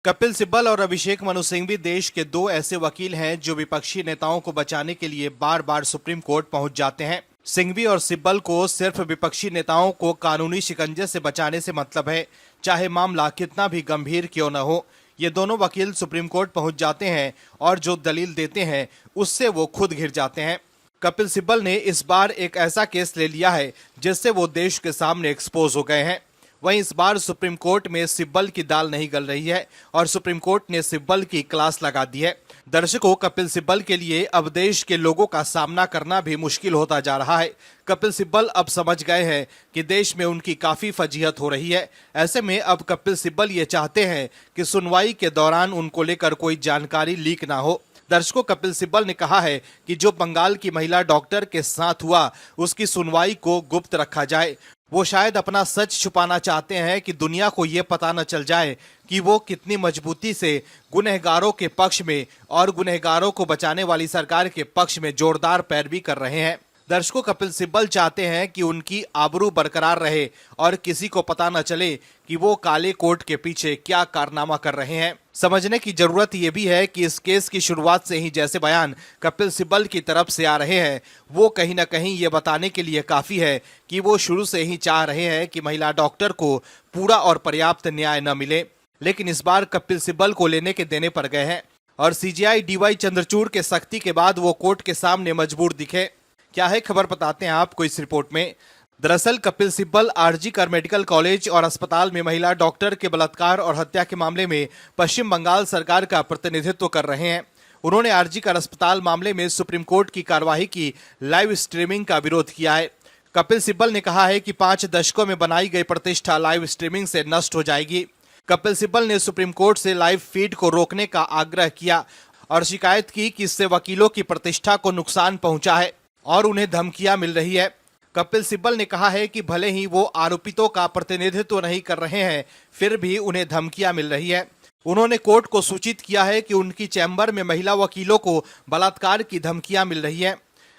कपिल सिब्बल और अभिषेक मनु सिंघवी देश के दो ऐसे वकील हैं जो विपक्षी नेताओं को बचाने के लिए बार बार सुप्रीम कोर्ट पहुंच जाते हैं। सिंघवी और सिब्बल को सिर्फ विपक्षी नेताओं को कानूनी शिकंजे से बचाने से मतलब है, चाहे मामला कितना भी गंभीर क्यों न हो। ये दोनों वकील सुप्रीम कोर्ट पहुंच जाते हैं और जो दलील देते हैं उससे वो खुद घिर जाते हैं। कपिल सिब्बल ने इस बार एक ऐसा केस ले लिया है जिससे वो देश के सामने एक्सपोज हो गए हैं। वहीं इस बार सुप्रीम कोर्ट में सिब्बल की दाल नहीं गल रही है और सुप्रीम कोर्ट ने सिब्बल की क्लास लगा दी है। दर्शकों, कपिल सिब्बल के लिए अब देश के लोगों का सामना करना भी मुश्किल होता जा रहा है। कपिल सिब्बल अब समझ गए हैं कि देश में उनकी काफी फजीहत हो रही है। ऐसे में अब कपिल सिब्बल ये चाहते हैं कि सुनवाई के दौरान उनको लेकर कोई जानकारी लीक ना हो। दर्शकों, कपिल सिब्बल ने कहा है कि जो बंगाल की महिला डॉक्टर के साथ हुआ उसकी सुनवाई को गुप्त रखा जाए। वो शायद अपना सच छुपाना चाहते हैं कि दुनिया को ये पता न चल जाए कि वो कितनी मजबूती से गुनहगारों के पक्ष में और गुनहगारों को बचाने वाली सरकार के पक्ष में जोरदार पैरवी कर रहे हैं। दर्शकों, कपिल सिब्बल चाहते हैं कि उनकी आबरू बरकरार रहे और किसी को पता न चले कि वो काले कोट के पीछे क्या कारनामा कर रहे हैं। समझने की जरूरत यह भी है कि इस केस की शुरुआत से ही जैसे बयान कपिल सिब्बल की तरफ से आ रहे हैं वो कहीं न कहीं ये बताने के लिए काफी है कि वो शुरू से ही चाह रहे हैं कि महिला डॉक्टर को पूरा और पर्याप्त न्याय न मिले। लेकिन इस बार कपिल सिब्बल को लेने के देने पर गए हैं और सीजेआई डीवाई चंद्रचूड़ के सख्ती के बाद वो कोर्ट के सामने मजबूर दिखे। क्या है खबर, बताते हैं आपको इस रिपोर्ट में। दरअसल कपिल सिब्बल आरजी कर मेडिकल कॉलेज और अस्पताल में महिला डॉक्टर के बलात्कार और हत्या के मामले में पश्चिम बंगाल सरकार का प्रतिनिधित्व कर रहे हैं। उन्होंने आरजी कर अस्पताल मामले में सुप्रीम कोर्ट की कार्यवाही की लाइव स्ट्रीमिंग का विरोध किया है। कपिल सिब्बल ने कहा है कि 5 दशकों में बनाई गई प्रतिष्ठा लाइव स्ट्रीमिंग से नष्ट हो जाएगी। कपिल सिब्बल ने सुप्रीम कोर्ट से लाइव फीड को रोकने का आग्रह किया और शिकायत की कि इससे वकीलों की प्रतिष्ठा को नुकसान पहुंचा है और उन्हें धमकियां मिल रही है। कपिल सिब्बल ने कहा है कि भले ही वो आरोपितों का प्रतिनिधित्व नहीं कर रहे हैं, फिर भी उन्हें धमकियां मिल रही है। उन्होंने कोर्ट को सूचित किया है कि उनकी चैम्बर में महिला वकीलों को बलात्कार की धमकियां मिल रही है।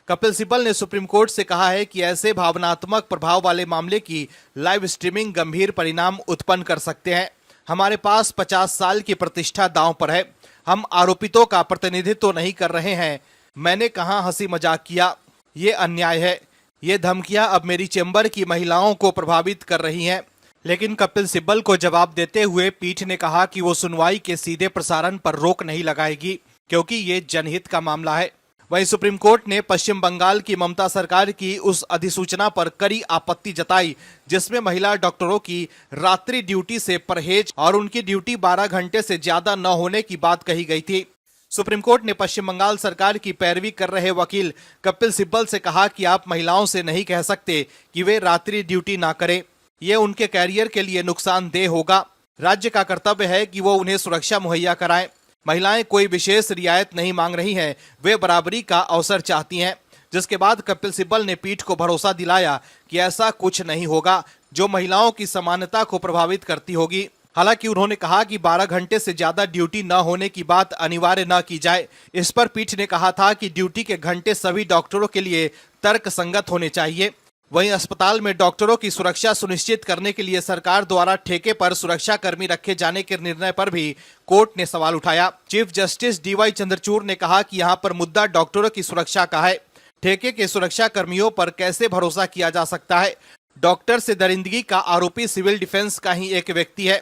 कपिल सिब्बल ने सुप्रीम कोर्ट से कहा है कि ऐसे भावनात्मक प्रभाव वाले मामले की लाइव स्ट्रीमिंग गंभीर परिणाम उत्पन्न कर सकते हैं। हमारे पास 50 साल की प्रतिष्ठा दांव पर है। हम आरोपितों का प्रतिनिधित्व नहीं कर रहे हैं। मैंने कहाँ हंसी मजाक किया, ये अन्याय है। ये धमकियां अब मेरी चैम्बर की महिलाओं को प्रभावित कर रही हैं। लेकिन कपिल सिब्बल को जवाब देते हुए पीठ ने कहा कि वो सुनवाई के सीधे प्रसारण पर रोक नहीं लगाएगी क्योंकि ये जनहित का मामला है। वहीं सुप्रीम कोर्ट ने पश्चिम बंगाल की ममता सरकार की उस अधिसूचना पर कड़ी आपत्ति जताई जिसमें महिला डॉक्टरों की रात्रि ड्यूटी से परहेज और उनकी ड्यूटी 12 घंटे से ज्यादा न होने की बात कही गई थी। सुप्रीम कोर्ट ने पश्चिम बंगाल सरकार की पैरवी कर रहे वकील कपिल सिब्बल से कहा कि आप महिलाओं से नहीं कह सकते कि वे रात्रि ड्यूटी ना करें। ये उनके कैरियर के लिए नुकसानदेह होगा। राज्य का कर्तव्य है कि वो उन्हें सुरक्षा मुहैया कराएं। महिलाएं कोई विशेष रियायत नहीं मांग रही हैं, वे बराबरी का अवसर चाहती हैं। जिसके बाद कपिल सिब्बल ने पीठ को भरोसा दिलाया कि ऐसा कुछ नहीं होगा जो महिलाओं की समानता को प्रभावित करती होगी। हालांकि उन्होंने कहा कि 12 घंटे से ज्यादा ड्यूटी न होने की बात अनिवार्य न की जाए। इस पर पीठ ने कहा था कि ड्यूटी के घंटे सभी डॉक्टरों के लिए तर्कसंगत होने चाहिए। वहीं अस्पताल में डॉक्टरों की सुरक्षा सुनिश्चित करने के लिए सरकार द्वारा ठेके पर सुरक्षा कर्मी रखे जाने के निर्णय पर भी कोर्ट ने सवाल उठाया। चीफ जस्टिस डीवाई चंद्रचूड़ ने कहा कि यहाँ पर मुद्दा डॉक्टरों की सुरक्षा का है। ठेके के सुरक्षा कर्मियों पर कैसे भरोसा किया जा सकता है? डॉक्टर से दरिंदगी का आरोपी सिविल डिफेंस का ही एक व्यक्ति है।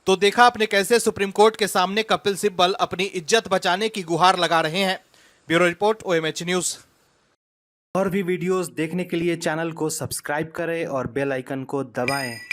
तो देखा आपने कैसे सुप्रीम कोर्ट के सामने कपिल सिब्बल अपनी इज्जत बचाने की गुहार लगा रहे हैं। Bureau report, OMH news. और भी वीडियोस देखने के लिए चैनल को सब्सक्राइब करें और बेल आइकन को दबाएं।